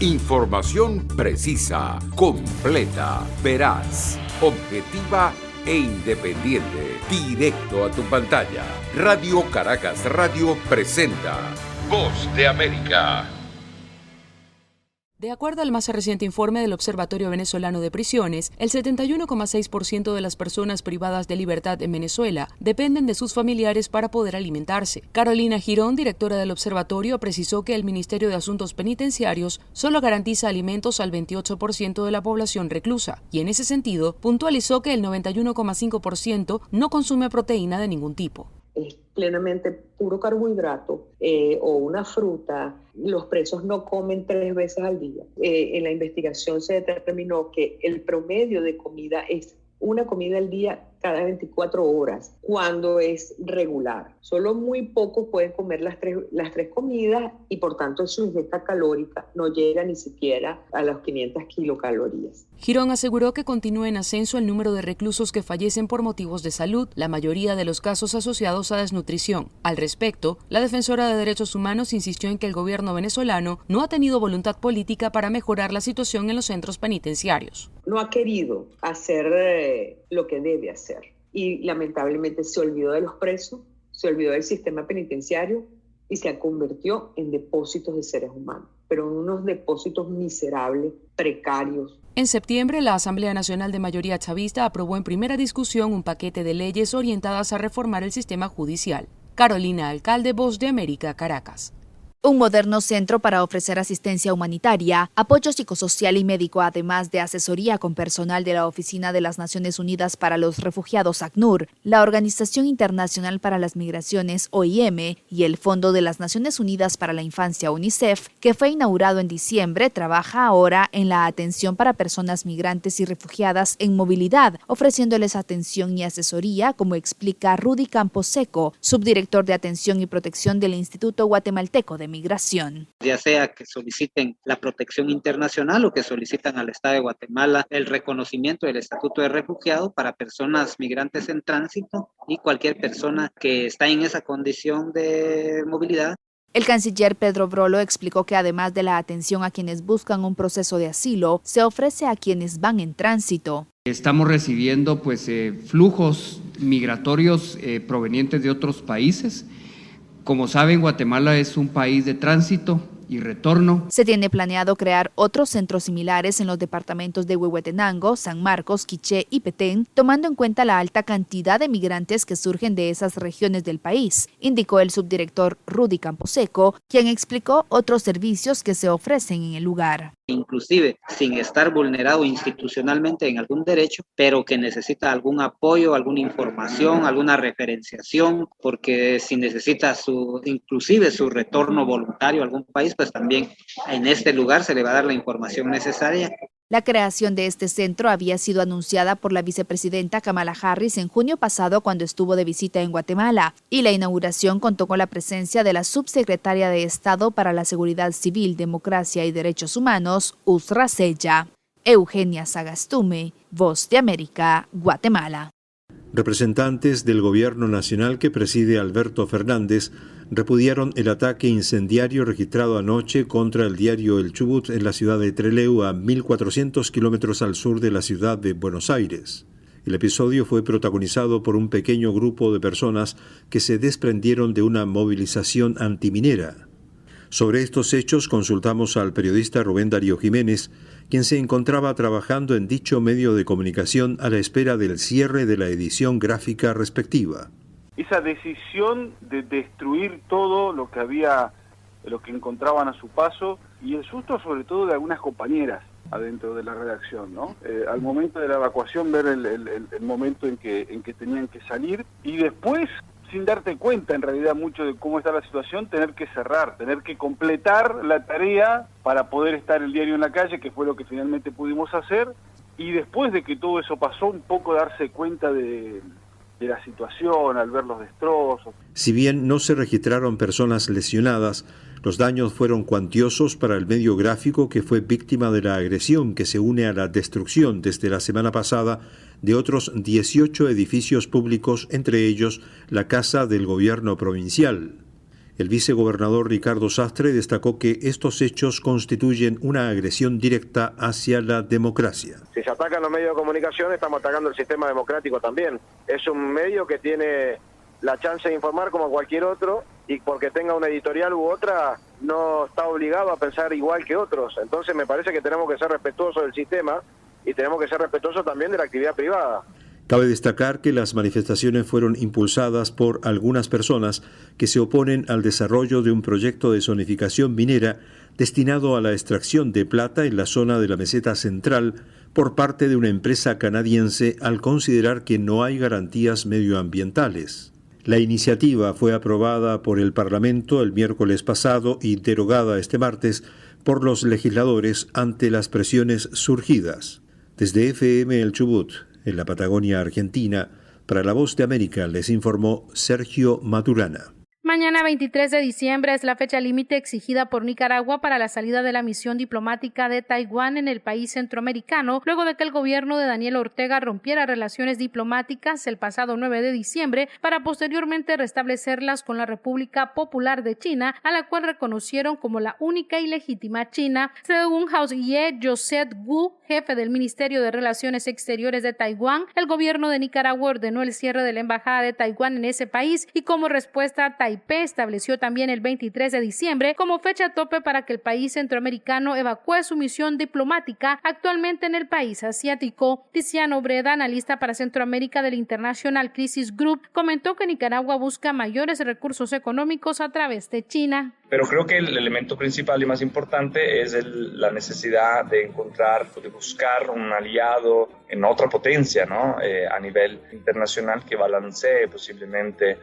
Información precisa, completa, veraz, objetiva e independiente. Directo a tu pantalla. Radio Caracas Radio presenta Voz de América. De acuerdo al más reciente informe del Observatorio Venezolano de Prisiones, el 71,6% de las personas privadas de libertad en Venezuela dependen de sus familiares para poder alimentarse. Carolina Girón, directora del observatorio, precisó que el Ministerio de Asuntos Penitenciarios solo garantiza alimentos al 28% de la población reclusa, y en ese sentido puntualizó que el 91,5% no consume proteína de ningún tipo. Es plenamente puro carbohidrato o una fruta. Los presos no comen 3 veces al día. En la investigación se determinó que el promedio de comida es una comida al día cada 24 horas, cuando es regular. Solo muy pocos pueden comer las tres comidas y por tanto su ingesta calórica no llega ni siquiera a las 500 kilocalorías. Girón aseguró que continúa en ascenso el número de reclusos que fallecen por motivos de salud, la mayoría de los casos asociados a desnutrición. Al respecto, la defensora de derechos humanos insistió en que el gobierno venezolano no ha tenido voluntad política para mejorar la situación en los centros penitenciarios. No ha querido hacer lo que debe hacer y lamentablemente se olvidó de los presos, se olvidó del sistema penitenciario y se convirtió en depósitos de seres humanos, pero en unos depósitos miserables, precarios. En septiembre, la Asamblea Nacional de Mayoría Chavista aprobó en primera discusión un paquete de leyes orientadas a reformar el sistema judicial. Carolina Alcalde, Voz de América, Caracas. Un moderno centro para ofrecer asistencia humanitaria, apoyo psicosocial y médico, además de asesoría con personal de la Oficina de las Naciones Unidas para los Refugiados, ACNUR, la Organización Internacional para las Migraciones, OIM, y el Fondo de las Naciones Unidas para la Infancia, UNICEF, que fue inaugurado en diciembre, trabaja ahora en la atención para personas migrantes y refugiadas en movilidad, ofreciéndoles atención y asesoría, como explica Rudy Camposeco, subdirector de Atención y Protección del Instituto Guatemalteco de Migración. Ya sea que soliciten la protección internacional o que solicitan al Estado de Guatemala el reconocimiento del estatuto de refugiado para personas migrantes en tránsito y cualquier persona que está en esa condición de movilidad. El canciller Pedro Brolo explicó que además de la atención a quienes buscan un proceso de asilo, se ofrece a quienes van en tránsito. Estamos recibiendo flujos migratorios provenientes de otros países. Como saben, Guatemala es un país de tránsito y retorno. Se tiene planeado crear otros centros similares en los departamentos de Huehuetenango, San Marcos, Quiché y Petén, tomando en cuenta la alta cantidad de migrantes que surgen de esas regiones del país, indicó el subdirector Rudy Camposeco, quien explicó otros servicios que se ofrecen en el lugar. Inclusive sin estar vulnerado institucionalmente en algún derecho, pero que necesita algún apoyo, alguna información, alguna referenciación, porque si necesita inclusive su retorno voluntario a algún país, pues también en este lugar se le va a dar la información necesaria. La creación de este centro había sido anunciada por la vicepresidenta Kamala Harris en junio pasado cuando estuvo de visita en Guatemala, y la inauguración contó con la presencia de la subsecretaria de Estado para la Seguridad Civil, Democracia y Derechos Humanos, Usra Sella. Eugenia Sagastume, Voz de América, Guatemala. Representantes del gobierno nacional que preside Alberto Fernández repudiaron el ataque incendiario registrado anoche contra el diario El Chubut en la ciudad de Trelew, a 1.400 kilómetros al sur de la ciudad de Buenos Aires. El episodio fue protagonizado por un pequeño grupo de personas que se desprendieron de una movilización antiminera. Sobre estos hechos consultamos al periodista Rubén Darío Jiménez, quien se encontraba trabajando en dicho medio de comunicación a la espera del cierre de la edición gráfica respectiva. Esa decisión de destruir todo lo que encontraban a su paso, y el susto sobre todo de algunas compañeras adentro de la redacción, ¿no? Al momento de la evacuación, ver el momento en que tenían que salir, y después, sin darte cuenta en realidad mucho de cómo está la situación, tener que cerrar, tener que completar la tarea para poder estar el diario en la calle, que fue lo que finalmente pudimos hacer, y después de que todo eso pasó, un poco darse cuenta de la situación, al ver los destrozos. Si bien no se registraron personas lesionadas, los daños fueron cuantiosos para el medio gráfico, que fue víctima de la agresión que se une a la destrucción desde la semana pasada de otros 18 edificios públicos, entre ellos la Casa del Gobierno Provincial. El vicegobernador Ricardo Sastre destacó que estos hechos constituyen una agresión directa hacia la democracia. Si se atacan los medios de comunicación, estamos atacando el sistema democrático también. Es un medio que tiene la chance de informar como cualquier otro, y porque tenga una editorial u otra, no está obligado a pensar igual que otros. Entonces me parece que tenemos que ser respetuosos del sistema y tenemos que ser respetuosos también de la actividad privada. Cabe destacar que las manifestaciones fueron impulsadas por algunas personas que se oponen al desarrollo de un proyecto de zonificación minera destinado a la extracción de plata en la zona de la meseta central por parte de una empresa canadiense al considerar que no hay garantías medioambientales. La iniciativa fue aprobada por el Parlamento el miércoles pasado y derogada este martes por los legisladores ante las presiones surgidas. Desde FM El Chubut, en la Patagonia Argentina, para La Voz de América les informó Sergio Maturana. Mañana 23 de diciembre es la fecha límite exigida por Nicaragua para la salida de la misión diplomática de Taiwán en el país centroamericano, luego de que el gobierno de Daniel Ortega rompiera relaciones diplomáticas el pasado 9 de diciembre para posteriormente restablecerlas con la República Popular de China, a la cual reconocieron como la única y legítima China. Según Hao-Ye Joseph Wu, jefe del Ministerio de Relaciones Exteriores de Taiwán, el gobierno de Nicaragua ordenó el cierre de la embajada de Taiwán en ese país y como respuesta Taipei estableció también el 23 de diciembre como fecha tope para que el país centroamericano evacúe su misión diplomática actualmente en el país asiático. Tiziano Breda, analista para Centroamérica del International Crisis Group, comentó que Nicaragua busca mayores recursos económicos a través de China. Pero creo que el elemento principal y más importante es la necesidad de encontrar, de buscar un aliado en otra potencia, ¿no? A nivel internacional que balancee posiblemente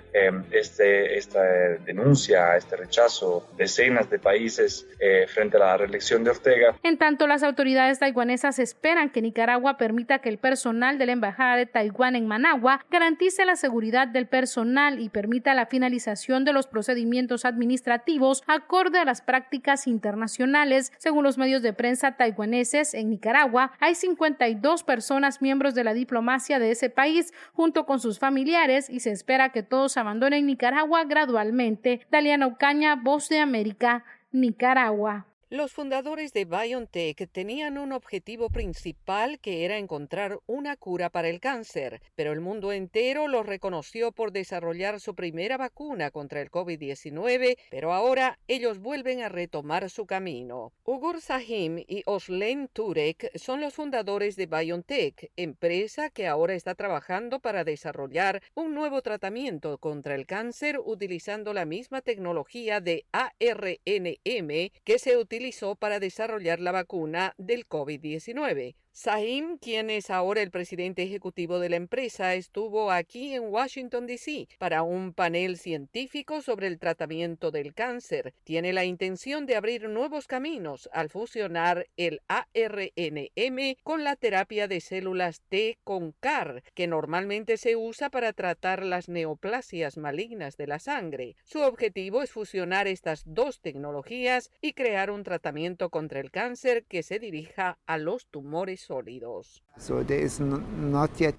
esta denuncia, este rechazo, decenas de países frente a la reelección de Ortega. En tanto, las autoridades taiwanesas esperan que Nicaragua permita que el personal de la Embajada de Taiwán en Managua garantice la seguridad del personal y permita la finalización de los procedimientos administrativos acorde a las prácticas internacionales. Según los medios de prensa taiwaneses, en Nicaragua hay 52 personas miembros de la diplomacia de ese país junto con sus familiares y se espera que todos abandonen Nicaragua gradualmente. Daliana Ocaña, Voz de América, Nicaragua. Los fundadores de BioNTech tenían un objetivo principal que era encontrar una cura para el cáncer, pero el mundo entero los reconoció por desarrollar su primera vacuna contra el COVID-19, pero ahora ellos vuelven a retomar su camino. Ugur Sahin y Özlem Türek son los fundadores de BioNTech, empresa que ahora está trabajando para desarrollar un nuevo tratamiento contra el cáncer utilizando la misma tecnología de ARNM que se utilizó para desarrollar la vacuna del COVID-19. Sahin, quien es ahora el presidente ejecutivo de la empresa, estuvo aquí en Washington, D.C. para un panel científico sobre el tratamiento del cáncer. Tiene la intención de abrir nuevos caminos al fusionar el ARNM con la terapia de células T con CAR, que normalmente se usa para tratar las neoplasias malignas de la sangre. Su objetivo es fusionar estas dos tecnologías y crear un tratamiento contra el cáncer que se dirija a los tumores sólidos.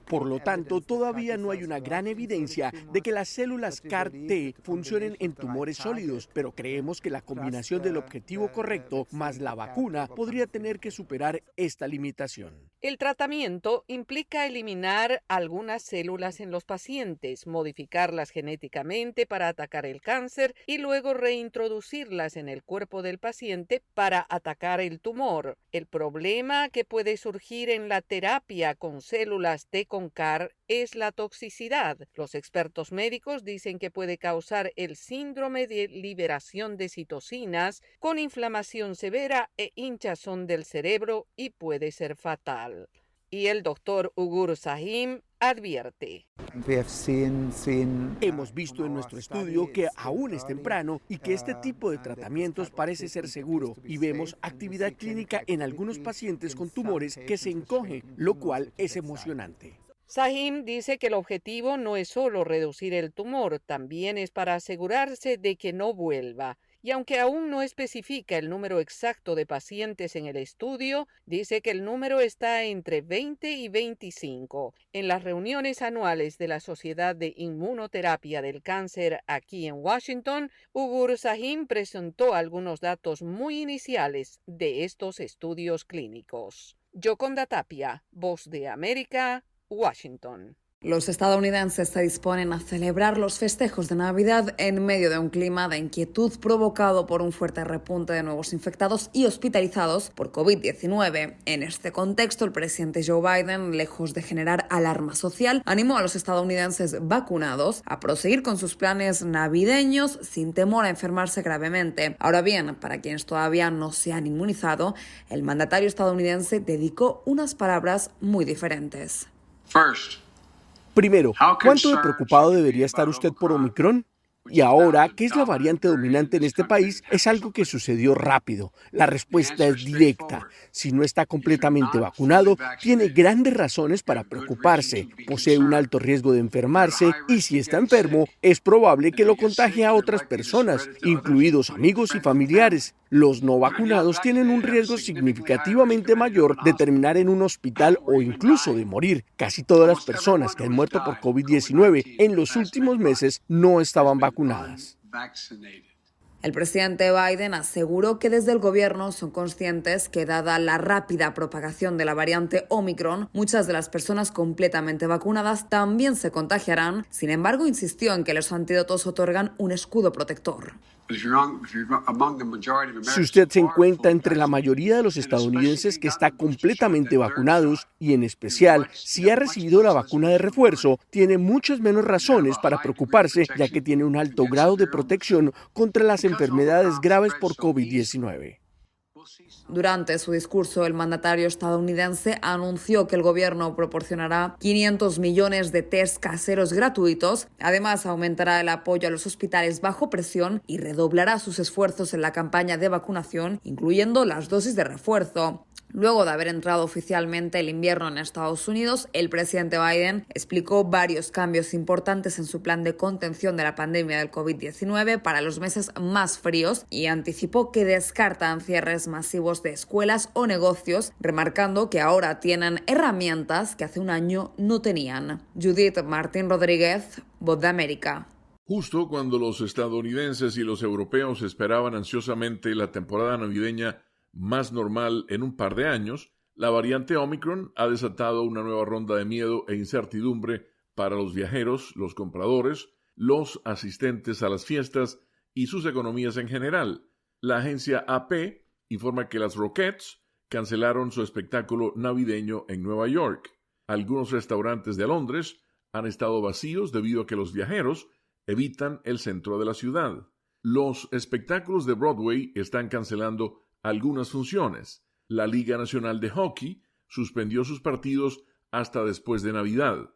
Por lo tanto, todavía no hay una gran evidencia de que las células CAR-T funcionen en tumores sólidos, pero creemos que la combinación del objetivo correcto más la vacuna podría tener que superar esta limitación. El tratamiento implica eliminar algunas células en los pacientes, modificarlas genéticamente para atacar el cáncer y luego reintroducirlas en el cuerpo del paciente para atacar el tumor. El problema que puede surgir en la terapia con células T con CAR es la toxicidad. Los expertos médicos dicen que puede causar el síndrome de liberación de citocinas con inflamación severa e hinchazón del cerebro y puede ser fatal. Y el doctor Ugur Sahin advierte. Hemos visto en nuestro estudio que aún es temprano y que este tipo de tratamientos parece ser seguro y vemos actividad clínica en algunos pacientes con tumores que se encogen, lo cual es emocionante. Sahin dice que el objetivo no es solo reducir el tumor, también es para asegurarse de que no vuelva. y aunque aún no especifica el número exacto de pacientes en el estudio, dice que el número está entre 20 y 25. En las reuniones anuales de la Sociedad de Inmunoterapia del Cáncer aquí en Washington, Ugur Sahin presentó algunos datos muy iniciales de estos estudios clínicos. Yoconda Tapia, Voz de América, Washington. Los estadounidenses se disponen a celebrar los festejos de Navidad en medio de un clima de inquietud provocado por un fuerte repunte de nuevos infectados y hospitalizados por COVID-19. En este contexto, el presidente Joe Biden, lejos de generar alarma social, animó a los estadounidenses vacunados a proseguir con sus planes navideños sin temor a enfermarse gravemente. Ahora bien, para quienes todavía no se han inmunizado, el mandatario estadounidense dedicó unas palabras muy diferentes. Primero, ¿cuánto de preocupado debería estar usted por Omicron? Y ahora, ¿qué es la variante dominante en este país? Es algo que sucedió rápido. La respuesta es directa. Si no está completamente vacunado, tiene grandes razones para preocuparse. Posee un alto riesgo de enfermarse y si está enfermo, es probable que lo contagie a otras personas, incluidos amigos y familiares. Los no vacunados tienen un riesgo significativamente mayor de terminar en un hospital o incluso de morir. Casi todas las personas que han muerto por COVID-19 en los últimos meses no estaban vacunadas. El presidente Biden aseguró que desde el gobierno son conscientes que, dada la rápida propagación de la variante Omicron, muchas de las personas completamente vacunadas también se contagiarán. Sin embargo, insistió en que los antídotos otorgan un escudo protector. Si usted se encuentra entre la mayoría de los estadounidenses que está completamente vacunados y en especial si ha recibido la vacuna de refuerzo, tiene muchas menos razones para preocuparse ya que tiene un alto grado de protección contra las enfermedades graves por COVID-19. Durante su discurso, el mandatario estadounidense anunció que el gobierno proporcionará 500 millones de test caseros gratuitos. Además, aumentará el apoyo a los hospitales bajo presión y redoblará sus esfuerzos en la campaña de vacunación, incluyendo las dosis de refuerzo. Luego de haber entrado oficialmente el invierno en Estados Unidos, el presidente Biden explicó varios cambios importantes en su plan de contención de la pandemia del COVID-19 para los meses más fríos y anticipó que descartan cierres masivos de escuelas o negocios, remarcando que ahora tienen herramientas que hace un año no tenían. Judith Martín Rodríguez, Voz de América. Justo cuando los estadounidenses y los europeos esperaban ansiosamente la temporada navideña más normal en un par de años, la variante Omicron ha desatado una nueva ronda de miedo e incertidumbre para los viajeros, los compradores, los asistentes a las fiestas y sus economías en general. La agencia AP informa que las Rockettes cancelaron su espectáculo navideño en Nueva York. Algunos restaurantes de Londres han estado vacíos debido a que los viajeros evitan el centro de la ciudad. Los espectáculos de Broadway están cancelando algunas funciones. La Liga Nacional de Hockey suspendió sus partidos hasta después de Navidad.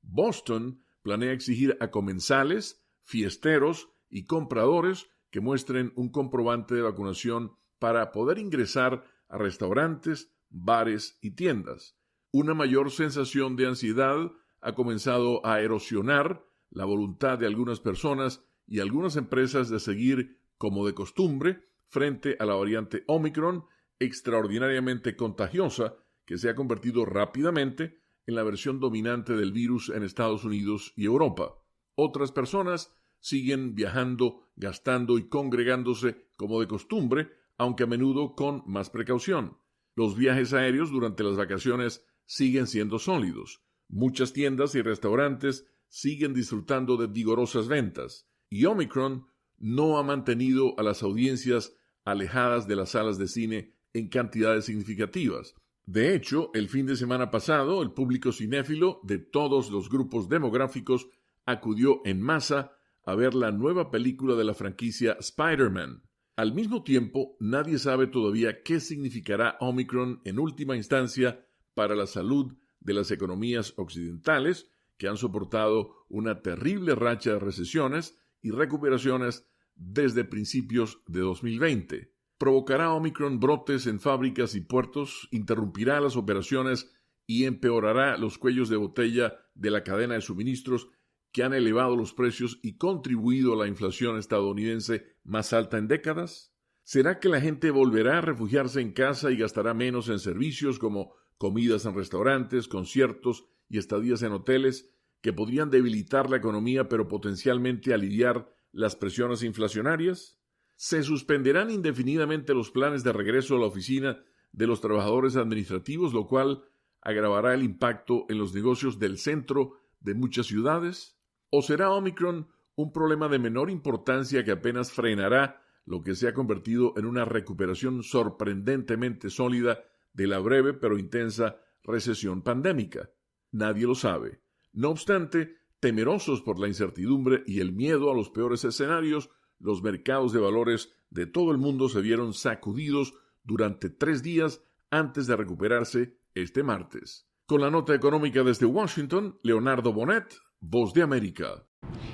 Boston planea exigir a comensales, fiesteros y compradores que muestren un comprobante de vacunación para poder ingresar a restaurantes, bares y tiendas. Una mayor sensación de ansiedad ha comenzado a erosionar la voluntad de algunas personas y algunas empresas de seguir, como de costumbre, frente a la variante Omicron, extraordinariamente contagiosa, que se ha convertido rápidamente en la versión dominante del virus en Estados Unidos y Europa. Otras personas siguen viajando, gastando y congregándose como de costumbre, aunque a menudo con más precaución. Los viajes aéreos durante las vacaciones siguen siendo sólidos. Muchas tiendas y restaurantes siguen disfrutando de vigorosas ventas, y Omicron no ha mantenido a las audiencias alejadas de las salas de cine en cantidades significativas. De hecho, el fin de semana pasado, el público cinéfilo de todos los grupos demográficos acudió en masa a ver la nueva película de la franquicia Spider-Man. Al mismo tiempo, nadie sabe todavía qué significará Omicron en última instancia para la salud de las economías occidentales, que han soportado una terrible racha de recesiones y recuperaciones desde principios de 2020. Provocará Omicron brotes en fábricas y puertos, interrumpirá las operaciones y empeorará los cuellos de botella de la cadena de suministros que han elevado los precios y contribuido a la inflación estadounidense más alta en décadas? ¿Será que la gente volverá a refugiarse en casa y gastará menos en servicios como comidas en restaurantes, conciertos y estadías en hoteles, que podrían debilitar la economía pero potencialmente aliviar las presiones inflacionarias? ¿Se suspenderán indefinidamente los planes de regreso a la oficina de los trabajadores administrativos, lo cual agravará el impacto en los negocios del centro de muchas ciudades? ¿O será Omicron un problema de menor importancia que apenas frenará lo que se ha convertido en una recuperación sorprendentemente sólida de la breve pero intensa recesión pandémica? Nadie lo sabe. No obstante, temerosos por la incertidumbre y el miedo a los peores escenarios, los mercados de valores de todo el mundo se vieron sacudidos durante 3 días antes de recuperarse este martes. Con la nota económica desde Washington, Leonardo Bonet, Voz de América.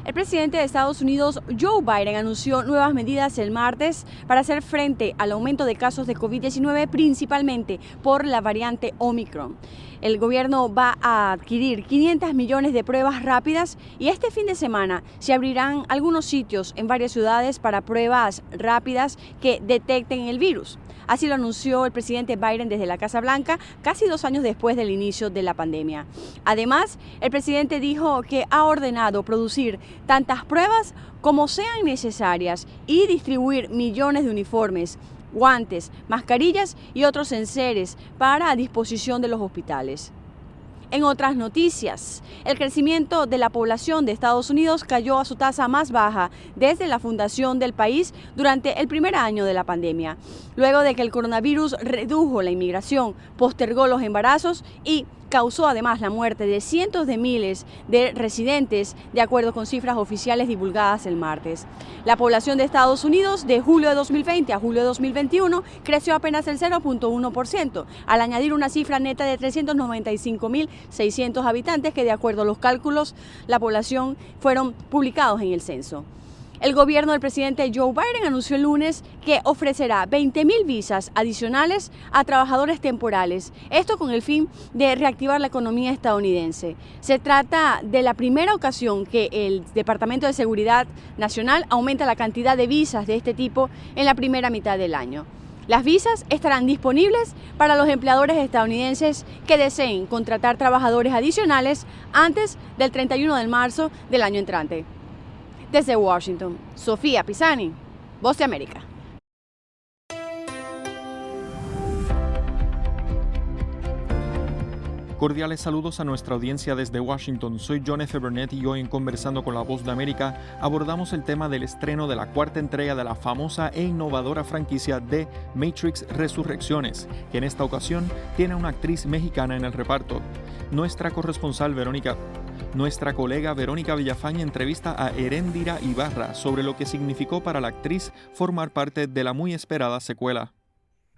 El presidente de Estados Unidos, Joe Biden, anunció nuevas medidas el martes para hacer frente al aumento de casos de COVID-19, principalmente por la variante Omicron. El gobierno va a adquirir 500 millones de pruebas rápidas y este fin de semana se abrirán algunos sitios en varias ciudades para pruebas rápidas que detecten el virus. Así lo anunció el presidente Biden desde la Casa Blanca, casi 2 años después del inicio de la pandemia. Además, el presidente dijo que ha ordenado producir tantas pruebas como sean necesarias y distribuir millones de uniformes, guantes, mascarillas y otros enseres a disposición de los hospitales. En otras noticias, el crecimiento de la población de Estados Unidos cayó a su tasa más baja desde la fundación del país durante el primer año de la pandemia, luego de que el coronavirus redujo la inmigración, postergó los embarazos y causó además la muerte de cientos de miles de residentes, de acuerdo con cifras oficiales divulgadas el martes. La población de Estados Unidos de julio de 2020 a julio de 2021 creció apenas el 0.1%, al añadir una cifra neta de 395.600 habitantes que, de acuerdo a los cálculos, la población fueron publicados en el censo. El gobierno del presidente Joe Biden anunció el lunes que ofrecerá 20.000 visas adicionales a trabajadores temporales, esto con el fin de reactivar la economía estadounidense. Se trata de la primera ocasión que el Departamento de Seguridad Nacional aumenta la cantidad de visas de este tipo en la primera mitad del año. Las visas estarán disponibles para los empleadores estadounidenses que deseen contratar trabajadores adicionales antes del 31 de marzo del año entrante. Desde Washington, Sofía Pisani, Voz de América. Cordiales saludos a nuestra audiencia desde Washington. Soy John F. Burnett y hoy en Conversando con la Voz de América abordamos el tema del estreno de la 4ª entrega de la famosa e innovadora franquicia de Matrix Resurrecciones, que en esta ocasión tiene una actriz mexicana en el reparto. Nuestra colega Verónica Villafañe entrevista a Heréndira Ibarra sobre lo que significó para la actriz formar parte de la muy esperada secuela.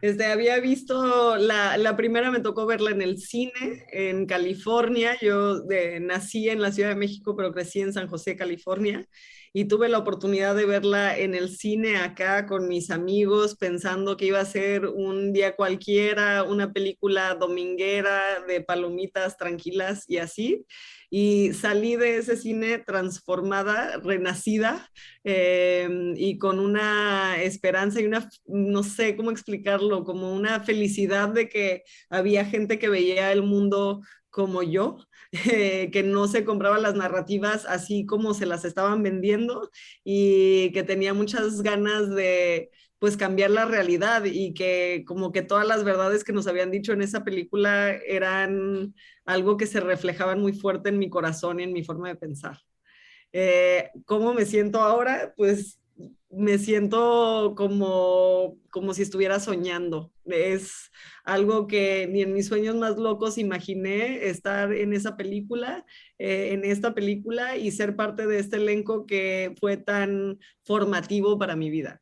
Había visto la primera, me tocó verla en el cine en California. Yo nací en la Ciudad de México, pero crecí en San José, California, y tuve la oportunidad de verla en el cine acá con mis amigos, pensando que iba a ser un día cualquiera, una película dominguera de palomitas tranquilas y así. Y salí de ese cine transformada, renacida, y con una esperanza y una, no sé cómo explicarlo, como una felicidad de que había gente que veía el mundo como yo, que no se compraba las narrativas así como se las estaban vendiendo y que tenía muchas ganas de pues cambiar la realidad, y que como que todas las verdades que nos habían dicho en esa película eran algo que se reflejaban muy fuerte en mi corazón y en mi forma de pensar. ¿Cómo me siento ahora? Pues me siento como si estuviera soñando. Es algo que ni en mis sueños más locos imaginé, estar en esa película, en esta película, y ser parte de este elenco que fue tan formativo para mi vida.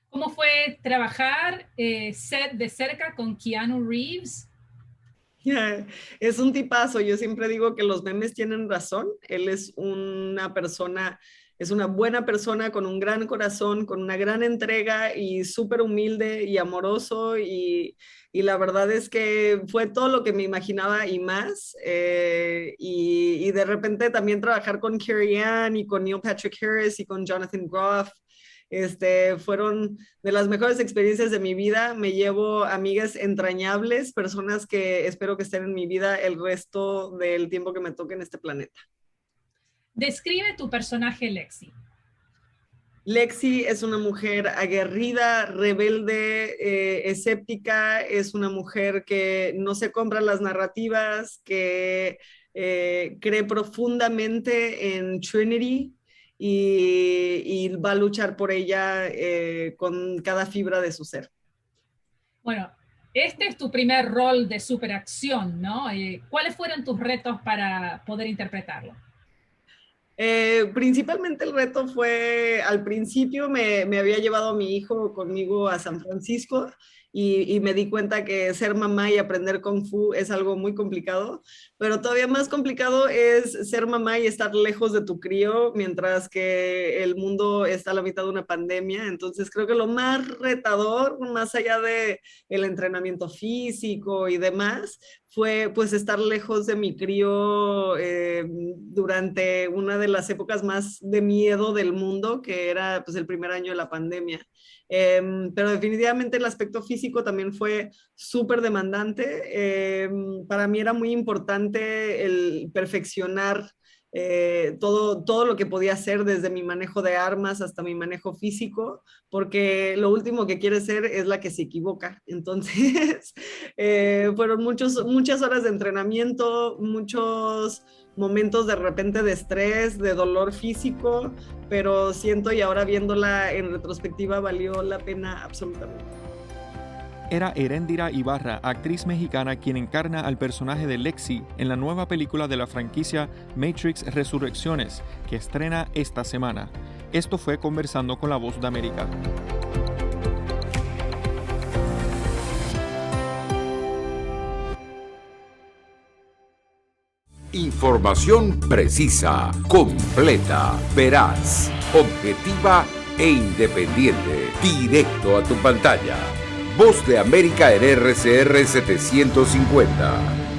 ¿Cómo fue trabajar de cerca con Keanu Reeves? Es un tipazo. Yo siempre digo que los memes tienen razón. Él es una persona Es una buena persona con un gran corazón, con una gran entrega y súper humilde y amoroso y la verdad es que fue todo lo que me imaginaba y más. Y de repente también trabajar con Carrie Ann y con Neil Patrick Harris y con Jonathan Groff. Fueron de las mejores experiencias de mi vida. Me llevo amigas entrañables, personas que espero que estén en mi vida el resto del tiempo que me toque en este planeta. Describe tu personaje Lexi. Lexi es una mujer aguerrida, rebelde, escéptica, es una mujer que no se compra las narrativas, que cree profundamente en Trinity y va a luchar por ella con cada fibra de su ser. Bueno, este es tu primer rol de superacción, ¿no? ¿Cuáles fueron tus retos para poder interpretarlo? Principalmente el reto fue, al principio me había llevado a mi hijo conmigo a San Francisco y me di cuenta que ser mamá y aprender Kung Fu es algo muy complicado, pero todavía más complicado es ser mamá y estar lejos de tu crío mientras que el mundo está a la mitad de una pandemia. Entonces creo que lo más retador, más allá de el entrenamiento físico y demás, fue pues estar lejos de mi crío durante una de las épocas más de miedo del mundo, que era pues el primer año de la pandemia. Pero definitivamente el aspecto físico también fue súper demandante. Para mí era muy importante el perfeccionar todo lo que podía hacer, desde mi manejo de armas hasta mi manejo físico, porque lo último que quiere ser es la que se equivoca. Entonces fueron muchas horas de entrenamiento, muchos momentos de repente de estrés, de dolor físico, pero siento, y ahora viéndola en retrospectiva, valió la pena absolutamente. Era Heréndira Ibarra, actriz mexicana, quien encarna al personaje de Lexi en la nueva película de la franquicia Matrix Resurrecciones, que estrena esta semana. Esto fue Conversando con la Voz de América. Información precisa, completa, veraz, objetiva e independiente. Directo a tu pantalla. Voz de América en RCR 750.